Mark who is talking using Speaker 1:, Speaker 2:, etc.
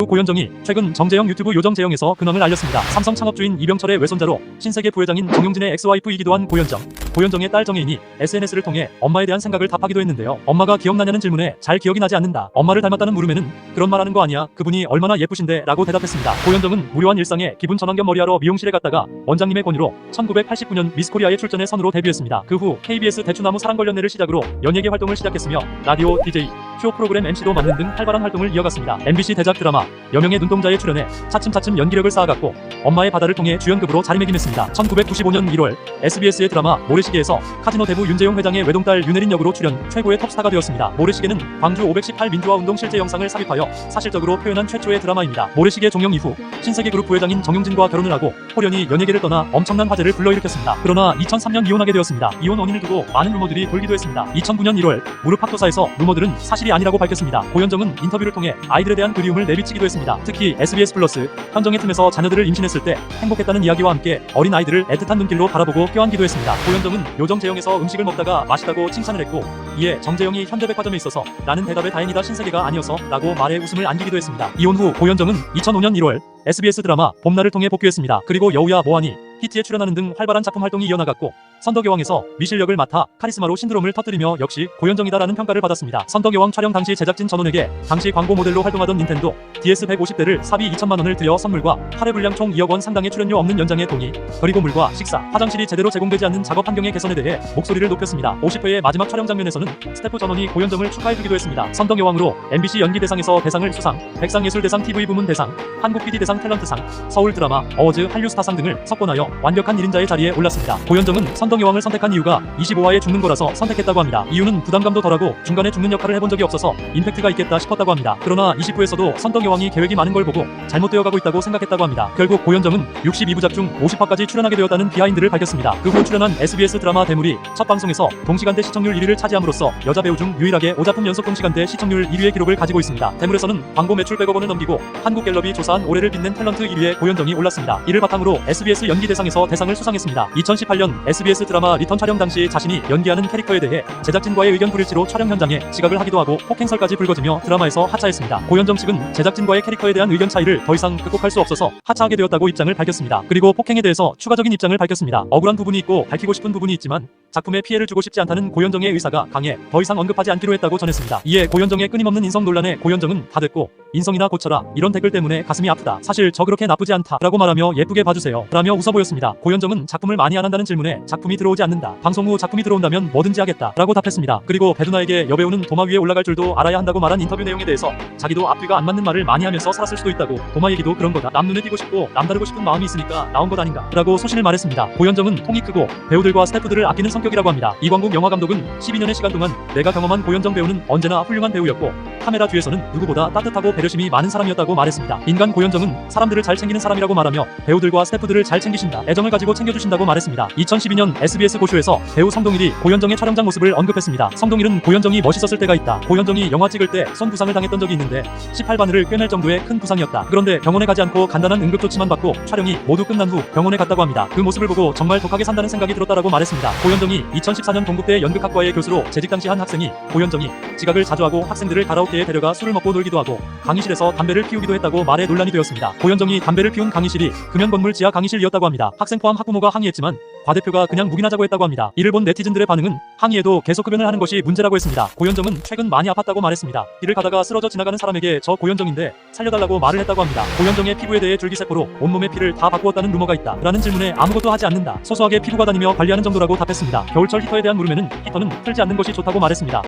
Speaker 1: 고현정이 최근 정재영 유튜브 요정재영에서 근황을 알렸습니다. 삼성 창업주인 이병철의 외손자로 신세계 부회장인 정용진의 엑스와이프이기도 한 고현정. 고현정의 딸 정혜인이 SNS를 통해 엄마에 대한 생각을 답하기도 했는데요. 엄마가 기억나냐는 질문에 잘 기억이 나지 않는다. 엄마를 닮았다는 물음에는 그런 말하는 거 아니야. 그분이 얼마나 예쁘신데 라고 대답했습니다. 고현정은 무료한 일상에 기분 전환 겸 머리하러 미용실에 갔다가 원장님의 권유로 1989년 미스코리아에 출전해 선우로 데뷔했습니다. 그 후 KBS 대추나무 사랑걸연애를 시작으로 연예계 활동을 시작했으며 라디오, DJ, 쇼 프로그램 MC도 맡는 등 활발한 활동을 이어갔습니다. MBC 대작 드라마 여명의 눈동자에 출연해 차츰차츰 연기력을 쌓아갔고 엄마의 바다를 통해 주연급으로 자리매김했습니다. 1995년 1월 SBS의 드라마 모래시계에서 카지노 대부 윤재용 회장의 외동딸 윤혜린 역으로 출연 최고의 톱스타가 되었습니다. 모래시계는 광주 518 민주화 운동 실제 영상을 삽입하여 사실적으로 표현한 최초의 드라마입니다. 모래시계 종영 이후 신세계그룹 부회장인 정용진과 결혼을 하고 호련히 연예계를 떠나 엄청난 화제를 불러일으켰습니다. 그러나 2003년 이혼하게 되었습니다. 이혼 원인을 두고 많은 루머들이 돌기도 했습니다. 2009년 1월 무릎 학도사에서 루머들은 사실이 아니라고 밝혔습니다. 고현정은 인터뷰를 통해 아이들에 대한 그리움을 내비치기도 했습니다. 특히 SBS 플러스 현정의 틈에서 자녀들을 임신했을 때 행복했다는 이야기와 함께 어린 아이들을 애틋한 눈길로 바라보고 껴안기도 했습니다. 고현정은 요정재영에서 음식을 먹다가 맛있다고 칭찬을 했고 이에 정재영이 현대백화점에 있어서 라는 대답에 다행이다 신세계가 아니어서 라고 말해 웃음을 안기기도 했습니다. 이혼 후 고현정은 2005년 1월 SBS 드라마 봄날을 통해 복귀했습니다. 그리고 여우야 뭐하니 PT에 출연하는 등 활발한 작품 활동이 이어나갔고 선덕여왕에서 미실 역을 맡아 카리스마로 신드롬을 터뜨리며 역시 고현정이다라는 평가를 받았습니다. 선덕여왕 촬영 당시 제작진 전원에게 당시 광고 모델로 활동하던 닌텐도 DS150대를 사비 2천만 원을 들여 선물과 8회 분량 총 2억 원 상당의 출연료 없는 연장의 동의, 그리고 물과 식사, 화장실이 제대로 제공되지 않는 작업 환경의 개선에 대해 목소리를 높였습니다. 50회의 마지막 촬영 장면에서는 스태프 전원이 고현정을 축하해주기도 했습니다. 선덕여왕으로 MBC 연기대상에서 대상을 수상, 백상예술대상 TV 부문 대상, 한국 PD대상 탤런트상, 서울 드라마 어워즈 한류스타상 등을 석권하여 완벽한 1인자의 자리에 올랐습니다. 고현정은 선덕여왕을 선택한 이유가 25화에 죽는 거라서 선택했다고 합니다. 이유는 부담감도 덜하고 중간에 죽는 역할을 해본 적이 없어서 임팩트가 있겠다 싶었다고 합니다. 그러나 20부에서도 선덕여왕이 계획이 많은 걸 보고 잘못되어 가고 있다고 생각했다고 합니다. 결국 고현정은 62부작 중 50화까지 출연하게 되었다는 비하인드를 밝혔습니다. 그 후 출연한 SBS 드라마 대물이 첫 방송에서 동시간대 시청률 1위를 차지함으로써 여자 배우 중 유일하게 5작품 연속 동시간대 시청률 1위의 기록을 가지고 있습니다. 대물에서는 광고 매출 100억 원을 넘기고 한국갤럽이 조사한 올해를 빛낸 탤런트 1위에 고현정이 올랐습니다. 이를 바탕으로 SBS 연기대상에서 대상을 수상했습니다. 2018년 SBS 드라마 리턴 촬영 당시 자신이 연기하는 캐릭터에 대해 제작진과의 의견 불일치로 촬영 현장에 지각을 하기도 하고 폭행설까지 불거지며 드라마에서 하차했습니다. 고현정 측은 제작진과의 캐릭터에 대한 의견 차이를 더 이상 극복할 수 없어서 하차하게 되었다고 입장을 밝혔습니다. 그리고 폭행에 대해서 추가적인 입장을 밝혔습니다. 억울한 부분이 있고 밝히고 싶은 부분이 있지만 작품에 피해를 주고 싶지 않다는 고현정의 의사가 강해 더 이상 언급하지 않기로 했다고 전했습니다. 이에 고현정의 끊임없는 인성 논란에 고현정은 다 됐고 인성이나 고쳐라 이런 댓글 때문에 가슴이 아프다. 사실 저 그렇게 나쁘지 않다 라고 말하며 예쁘게 봐주세요 라며 웃어 보였습니다. 고현정은 작품을 많이 안 한다는 질문에 작품이 들어오지 않는다. 방송 후 작품이 들어온다면 뭐든지 하겠다 라고 답했습니다. 그리고 배두나에게 여배우는 도마 위에 올라갈 줄도 알아야 한다고 말한 인터뷰 내용에 대해서 자기도 앞뒤가 안 맞는 말을 많이 하면서 살았을 수도 있다고 도마 얘기도 그런 거다. 남 눈에 띄고 싶고 남다르고 싶은 마음이 있으니까 나온 것 아닌가 라고 소신을 말했습니다. 고현정은 통이 크고 배우들과 스태프들을 아끼는 성격이라고 합니다. 이광국 영화감독은 12년의 시간 동안 내가 경험한 고현정 배우는 언제나 훌륭한 배우였고 카메라 뒤에서는 누구보다 따뜻하고 배려심이 많은 사람이었다고 말했습니다. 인간 고현정은 사람들을 잘 챙기는 사람이라고 말하며 배우들과 스태프들을 잘 챙기신다. 애정을 가지고 챙겨주신다고 말했습니다. 2012년 SBS 고쇼에서 배우 성동일이 고현정의 촬영장 모습을 언급했습니다. 성동일은 고현정이 멋있었을 때가 있다. 고현정이 영화 찍을 때 손 부상을 당했던 적이 있는데 18바늘을 꿰낼 정도의 큰 부상이었다. 그런데 병원에 가지 않고 간단한 응급조치만 받고 촬영이 모두 끝난 후 병원에 갔다고 합니다. 그 모습을 보고 정말 독하게 산다는 생각이 들었다라고 말했습니다. 고현정이 2014년 동국대 연극학과의 교수로 재직 당시 한 학생이 고현정이 지각을 자주 하고 학생들을 가라오케에 데려가 술을 먹고 놀기도 하고 강의실에서 담배를 피우기도 했다고 말해 논란이 되었습니다. 고현정이 담배를 피운 강의실이 금연건물 지하 강의실이었다고 합니다. 학생 포함 학부모가 항의했지만 과대표가 그냥 묵인하자고 했다고 합니다. 이를 본 네티즌들의 반응은 항의에도 계속 흡연을 하는 것이 문제라고 했습니다. 고현정은 최근 많이 아팠다고 말했습니다. 길을 가다가 쓰러져 지나가는 사람에게 저 고현정인데 살려달라고 말을 했다고 합니다. 고현정의 피부에 대해 줄기세포로 온몸의 피를 다 바꾸었다는 루머가 있다. 라는 질문에 아무것도 하지 않는다. 소소하게 피부과 다니며 관리하는 정도라고 답했습니다. 겨울철 히터에 대한 물음에는 히터는 틀지 않는 것이 좋다고 말했습니다.